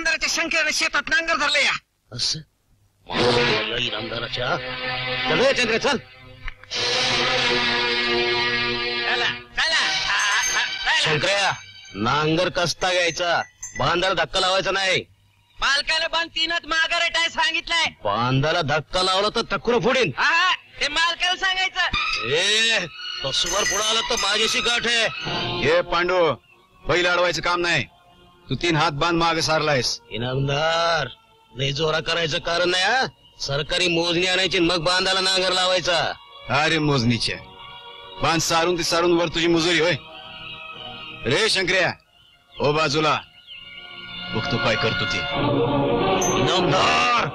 बांधाराच्या शंकराने शेतात नांगर धरले या असं नांगराच्या चल चंद्र चल शंकर्या नांगर कसता घ्यायचा बांधाला धक्का लावायचा नाही मालकाला बांध तीनच माघारेट आहे सांगितलंय बांधाला धक्का लावला तर टक्कर फोडीन हा ते मालकाला सांगायचं ए तसवर पुढे आला तर माझ्याशी गाठ आहे हे पांडू पहिलं अडवायचं काम नाही तू 3 हात बांध मागे सारलायस इनामदार लय जोरा करायचं कारण नाही हा सरकारी मोजणी आणायची मग बांधाला नांगर लावायचा अरे मोजणीच्या बांध सारून ते सारून वर तुझी मुजुरी होय रे शंकर्या ओ बाजूला बघतो काय करतो ते इनामदार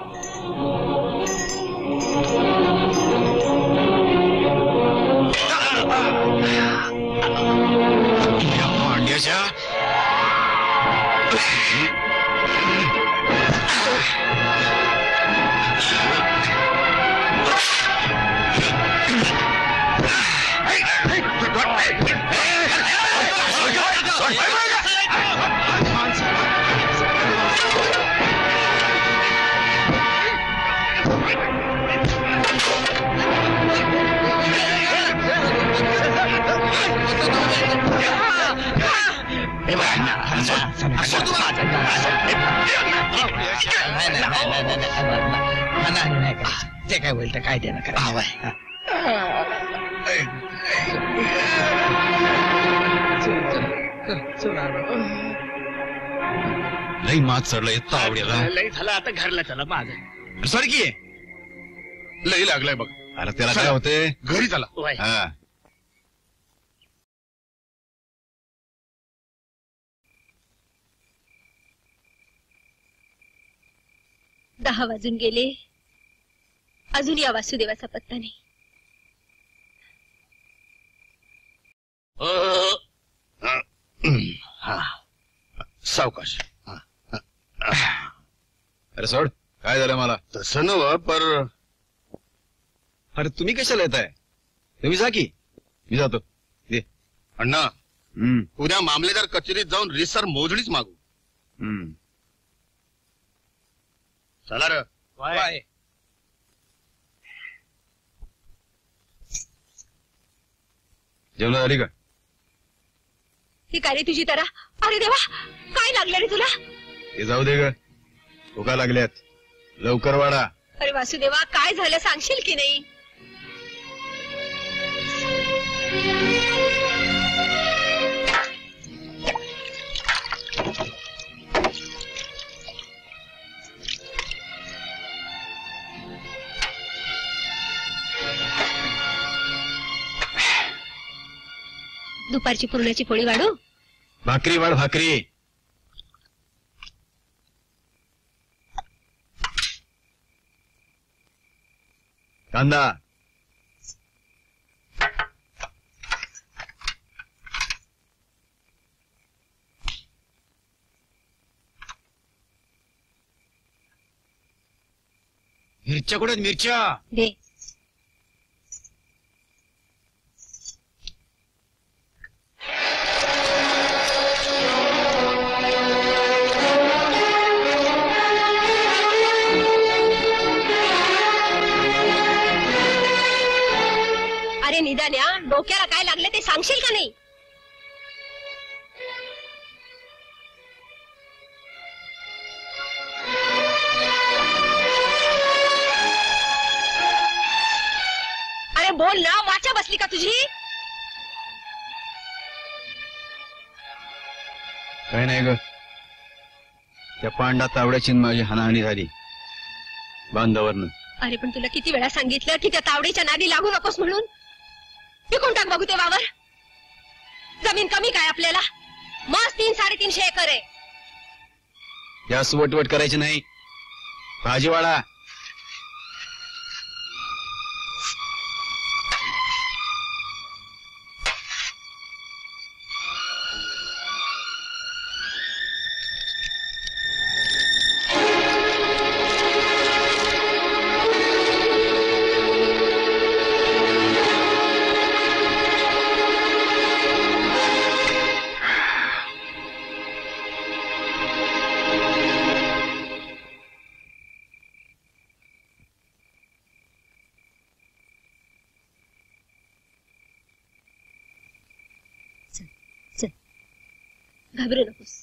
पांड्याच्या ते काय होईल तर काय देणं करा लई मात चढलं येत आवड्याला लई झालं आता घरला चला माझं सडकी लई लागलाय बघ अरे त्याला काय होते घरी चला हा 10 वाजून गेले अजून या वासुदेवाचा पत्ता नाही सावकाश अरे सोड काय झालं मला तसं नव पर अरे तुम्ही कशाला येताय तुम्ही जा की मी जातो दे अण्णा उद्या मामलेदार कचेरीत जाऊन रिसर मोजणीच मागू चला रे जेवण झाली का ही काय रे तुझी तरा अरे देवा काय लागलं रे तुला ते जाऊ दे ग भुका लागल्यात लवकर वाढा अरे वासुदेवा काय झालं सांगशील की नाही दुपारची पुरणाची पोळी वाढू भाकरी वाढ भाकरी कांदा मिरच्या कुठे मिरच्या दे अरे निदान्या डोक्याला काय लागले ते सांगशील का नाही अरे बोल ना वाचा बसली का तुझी काय नाही ग त्या पांडा तावड्याची माझी हाणाहाणी झाली बांधावरनं अरे पण तुला किती वेळा सांगितलं की त्या तावडीच्या नादी लागू नकोस म्हणून विकून टाक बघू ते वावर जमीन कमी काय आपल्याला मस्त 300-350 एकर आहे जास्त वटवट करायची नाही भाजीवाडा घाबरू नकोस.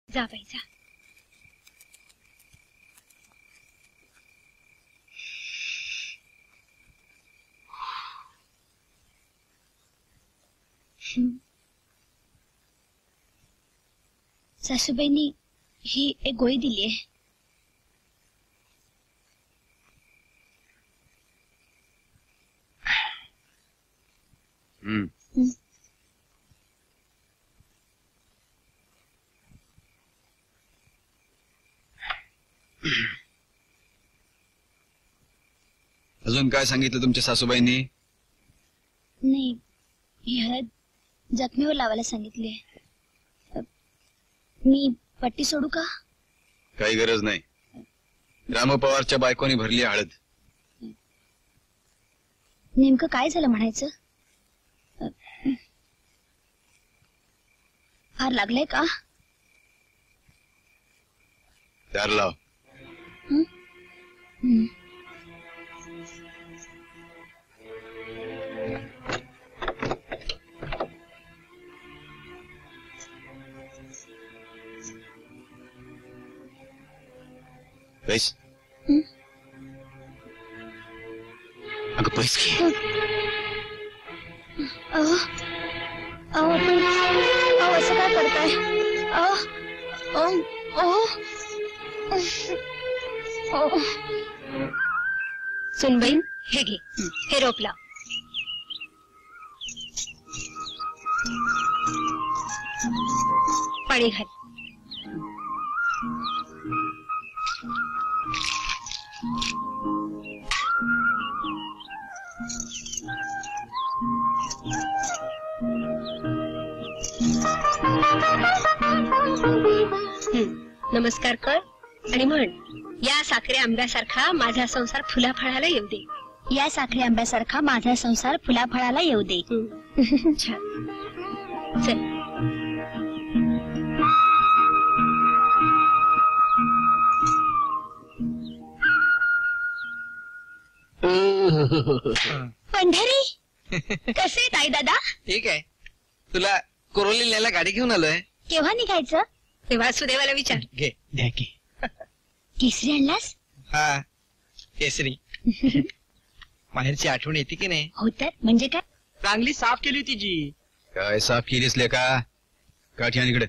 जा बाई जा. सासूबाईंनी ही एक गोळी दिली आहे. अजून काय सांगितलं तुमच्या सासूबाईंनी? नाही, ही हळद जखमीवर लावायला सांगितली. मी पट्टी सोडू का? काही गरज नाही. रामपवारच्या बायकोनी भरली हळद. नेमकं काय झालं म्हणायचं? फार लागलंय का? दार लाव. पैस. अगं पैस की. असं काय करताय? सुनबाई हे घे, हे रोप लाव. पाणी घाल. नमस्कार कर आणि म्हण, या साखरे आंब्यासारखा माझा संसार फुला फळाला येऊ दे. या साखरे आंब्यासारखा माझा संसार फुला फळाला येऊ दे. छान. चल. पंढरी कसे ताई दादा? ठीक आहे. तुला कोरोली न्यायला गाडी घेऊन आलोय. केव्हा निघायचं? ते वासुदेवाला विचार. घे द्या की. केसरी आणलास? हा केसरी. माहेरची आठवण येते की नाही? हो तर म्हणजे काय? चांगली साफ केली होती जी. काय साफ केलीस लेका? काठी इकडे.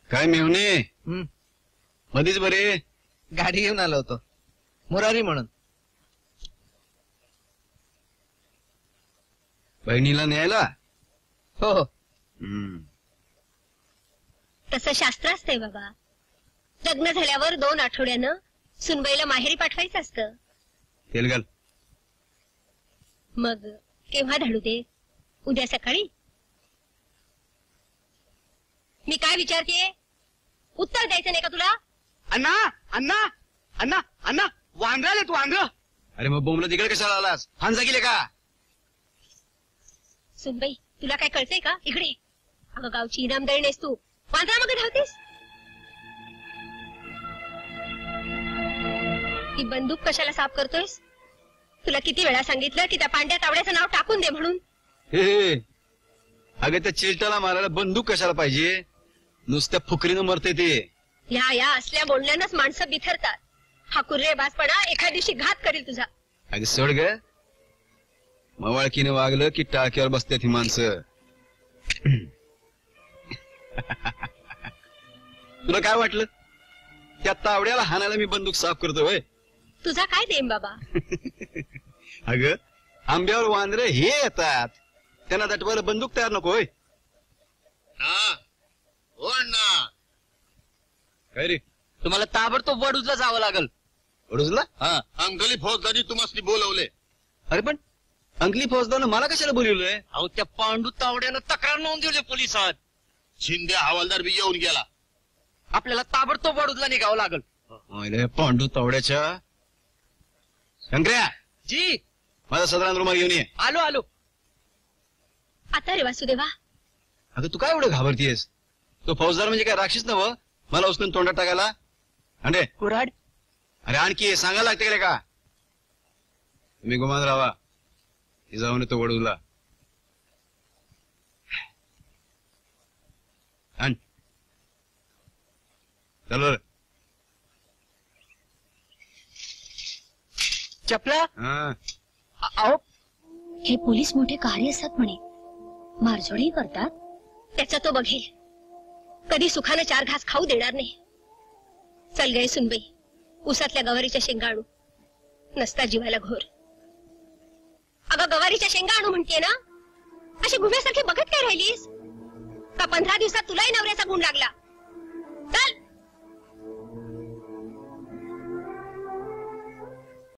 काय मेहुणे मधीच बरे? गाडी घेऊन आलो होतो मुरारी म्हणून. बहिणीला न्यायला? हो. तसं शास्त्र असतंय बाबा. लग्न झाल्यावर 2 आठवड्यानं सुनबाईला माहेरी पाठवायचं असतं. तेल घाल. मग केव्हा धाडू दे? उद्या सकाळी? मी काय विचारतेय? उत्तर द्यायचं नाही का तुला? अण्णा अण्णा अण्णा अण्णा वांद्र आले तू वांद्र. अरे मग बोंबला तिकडे कशाला आलास? हांजा गेले का? सुनबाई तुला काय कळतंय का? इकडे. अगं गावची इनामदारी नाहीस तू, वांद्रामागे धावतेस. ती बंदूक कशाला साफ करतोयस? तुला किती वेळा सांगितलं की त्या पांड्या तावड्याचं नाव टाकून दे म्हणून. हे अगं त्या चिलटाला मारायला बंदूक कशाला पाहिजे? नुसत्या फुकरीनं मरते ते. या असल्या बोलण्यानंच माणसं बिथरतात. हा कुर्रेबाजपणा एका दिवशी घात करील तुझा. अगं सोड ग. मवाळकीने वागलं की टाक्यावर बसतात ही माणसं. तुला काय वाटलं? त्या तावड्याला हाणायला मी बंदूक साफ करतो होय? तुझा काय देम बाबा? अगं आंब्यावर वांद्रे हे येतात, त्यांना दटवायला बंदूक तयार नको होय? हो अण्णा. काय रे? तुम्हाला ताबडतोब वडूजला जावं लागल. वडूजला? हा. अंकली फौजदारी तुम्हाला बोलवले. अरे पण अंकली फौजदारनं मला कशाला बोलवलंय? अहो त्या पांडू तावड्यानं तक्रार नोंदवली पोलिसात. शिंदे हवालदार बी येऊन गेला. आपल्याला ताबडतोब वडूजला निघावं लागल. पांडू तावड्याच्या. शंकर्या जी. माझा सदरान रुमाल घेऊन ये. आलो आलो. आता रे वासुदेवा. अगं तू काय एवढं घाबरतीयस? तो फौजदार म्हणजे काय राक्षस नव्ह? मला उचलून तोंडात टाकायला? अंडे कुऱ्हाड अरे आणखी सांगायला लागते गेले का तुम्ही गुमान राहा ती जाऊन येतो वडूला आण चल चपला हा अहो हे पोलीस मोठे कार्य असतात म्हणे मारझोडही करतात. त्याचा तो बघेल. कधी सुखानं 4 घास खाऊ देणार नाही. चल गए सुनबाई, उसातल्या गवारीच्या शेंगा आणू. नसता जीवाला घोर. अगं गवारीच्या शेंगा आणू म्हणते ना, अशी घुम्यासारखी बघत काय राहिलीस का? 15 दिवसात तुलाही नवऱ्याचा गुण लागला.